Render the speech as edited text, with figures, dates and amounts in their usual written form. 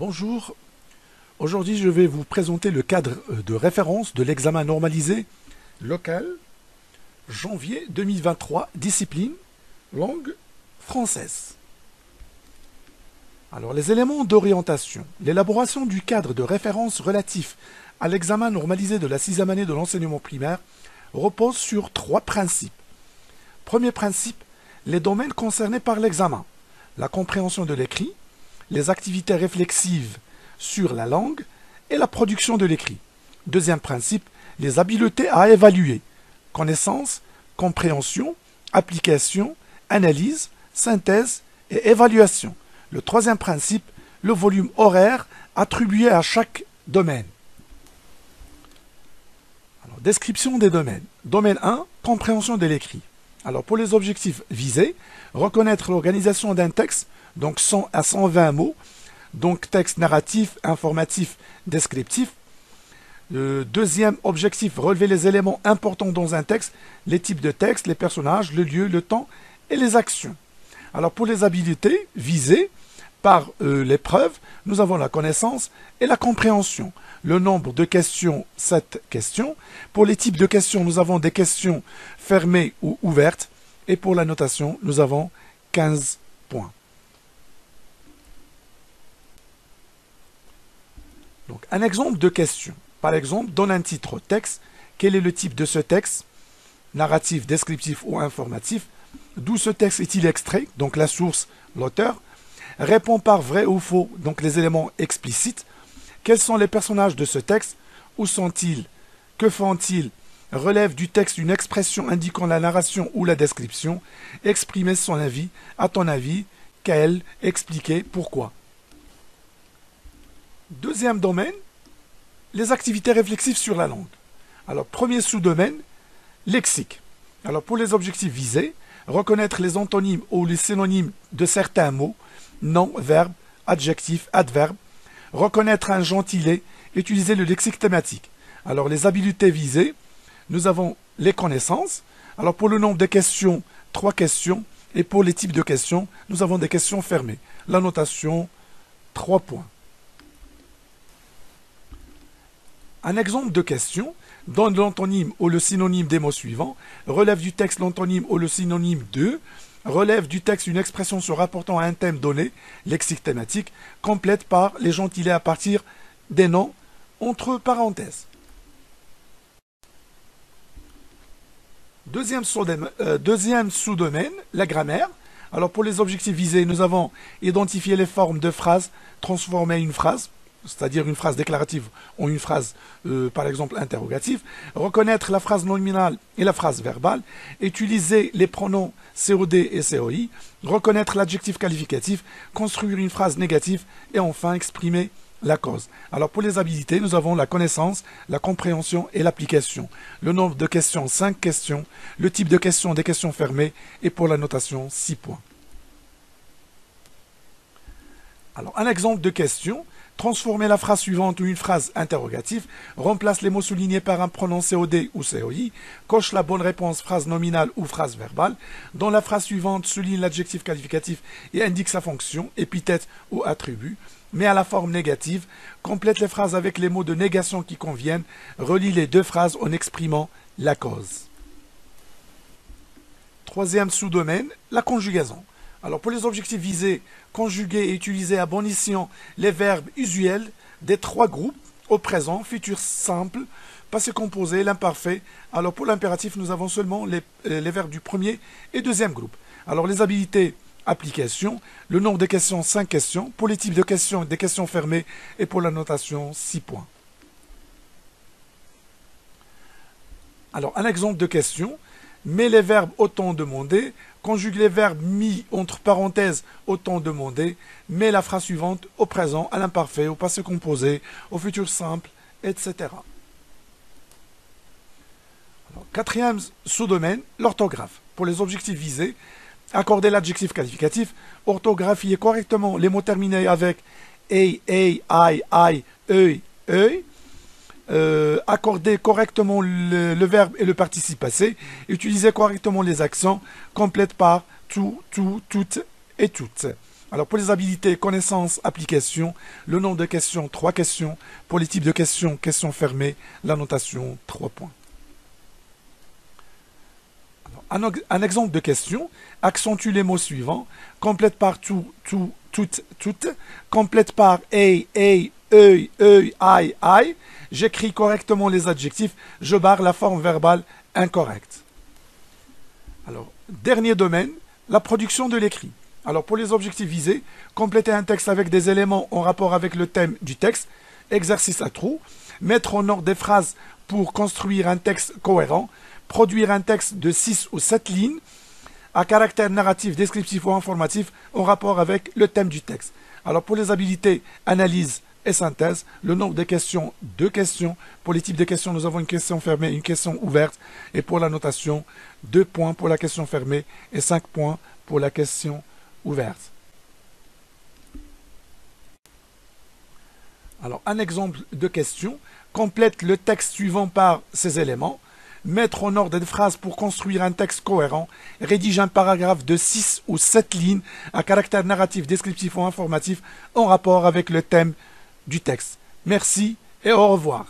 Bonjour, aujourd'hui je vais vous présenter le cadre de référence de l'examen normalisé local janvier 2023, discipline langue française. Alors les éléments d'orientation, l'élaboration du cadre de référence relatif à l'examen normalisé de la 6e année de l'enseignement primaire repose sur 3 principes. Premier principe, les domaines concernés par l'examen, la compréhension de l'écrit, les activités réflexives sur la langue et la production de l'écrit. Deuxième principe, les habiletés à évaluer, connaissance, compréhension, application, analyse, synthèse et évaluation. Le troisième principe, le volume horaire attribué à chaque domaine. Alors, description des domaines. Domaine 1, compréhension de l'écrit. Alors pour les objectifs visés, reconnaître l'organisation d'un texte, donc 100 à 120 mots, donc texte narratif, informatif, descriptif. Le deuxième objectif, relever les éléments importants dans un texte, les types de texte, les personnages, le lieu, le temps et les actions. Alors pour les habiletés visées par l'épreuve, nous avons la connaissance et la compréhension. Le nombre de questions, 7 questions. Pour les types de questions, nous avons des questions fermées ou ouvertes. Et pour la notation, nous avons 15 points. Donc, un exemple de question. Par exemple, donne un titre au texte. Quel est le type de ce texte? Narratif, descriptif ou informatif? D'où ce texte est-il extrait? Donc la source, l'auteur. Répond par vrai ou faux, donc les éléments explicites. Quels sont les personnages de ce texte? Où sont-ils? Que font-ils? Relève du texte une expression indiquant la narration ou la description. Exprimer son avis. À ton avis, quel? Expliquer pourquoi. Deuxième domaine, les activités réflexives sur la langue. Alors, premier sous-domaine, lexique. Alors, pour les objectifs visés, reconnaître les antonymes ou les synonymes de certains mots, nom, verbe, adjectif, adverbe. Reconnaître un gentilé, utiliser le lexique thématique. Alors, les habiletés visées, nous avons les connaissances. Alors, pour le nombre de questions, 3 questions. Et pour les types de questions, nous avons des questions fermées. La notation, 3 points. Un exemple de question, donne l'antonyme ou le synonyme des mots suivants, relève du texte l'antonyme ou le synonyme de, relève du texte une expression se rapportant à un thème donné, lexique thématique, complète par les gentilés à partir des noms entre parenthèses. Deuxième sous-domaine, la grammaire. Alors pour les objectifs visés, nous avons identifié les formes de phrases, transformer une phrase, c'est-à-dire une phrase déclarative en une phrase, par exemple, interrogative, reconnaître la phrase nominale et la phrase verbale, utiliser les pronoms COD et COI, reconnaître l'adjectif qualificatif, construire une phrase négative et enfin exprimer la cause. Alors pour les habilités, nous avons la connaissance, la compréhension et l'application. Le nombre de questions, 5 questions, le type de questions, des questions fermées et pour la notation, 6 points. Alors un exemple de question. Transformer la phrase suivante ou une phrase interrogative, remplace les mots soulignés par un pronom COD ou COI, coche la bonne réponse phrase nominale ou phrase verbale. Dans la phrase suivante, souligne l'adjectif qualificatif et indique sa fonction, épithète ou attribut, mais à la forme négative, complète les phrases avec les mots de négation qui conviennent, relie les 2 phrases en exprimant la cause. Troisième sous-domaine, la conjugaison. Alors pour les objectifs visés, conjuguer et utiliser à bon escient les verbes usuels des 3 groupes, au présent, futur simple, passé composé, l'imparfait. Alors pour l'impératif, nous avons seulement les verbes du premier et deuxième groupe. Alors les habiletés, application, le nombre de questions, 5 questions. Pour les types de questions, des questions fermées et pour la notation, 6 points. Alors un exemple de question. Mets les verbes au temps demandé, conjugue les verbes mis entre parenthèses au temps demandé, mets la phrase suivante au présent, à l'imparfait, au passé composé, au futur simple, etc. Alors, quatrième sous-domaine, l'orthographe. Pour les objectifs visés, accorder l'adjectif qualificatif, orthographier correctement les mots terminés avec I, accorder correctement le verbe et le participe passé, utiliser correctement les accents, complète par tout, toutes et toutes. Alors pour les habilités, connaissances, applications, le nombre de questions, 3 questions. Pour les types de questions, questions fermées, la notation, 3 points. Alors, un exemple de question, accentue les mots suivants, complète par tout, toute, complète par œil, aïe. J'écris correctement les adjectifs, je barre la forme verbale incorrecte. Alors, dernier domaine, la production de l'écrit. Alors, pour les objectifs visés, compléter un texte avec des éléments en rapport avec le thème du texte, exercice à trous, mettre en ordre des phrases pour construire un texte cohérent, produire un texte de 6 ou 7 lignes à caractère narratif, descriptif ou informatif en rapport avec le thème du texte. Alors, pour les habilités, analyse et synthèse, le nombre de questions, 2 questions. Pour les types de questions, nous avons une question fermée, une question ouverte. Et pour la notation, 2 points pour la question fermée et 5 points pour la question ouverte. Alors, un exemple de question. Complète le texte suivant par ces éléments. Mettre en ordre des phrases pour construire un texte cohérent. Rédige un paragraphe de 6 ou 7 lignes à caractère narratif, descriptif ou informatif en rapport avec le thème du texte. Merci et au revoir.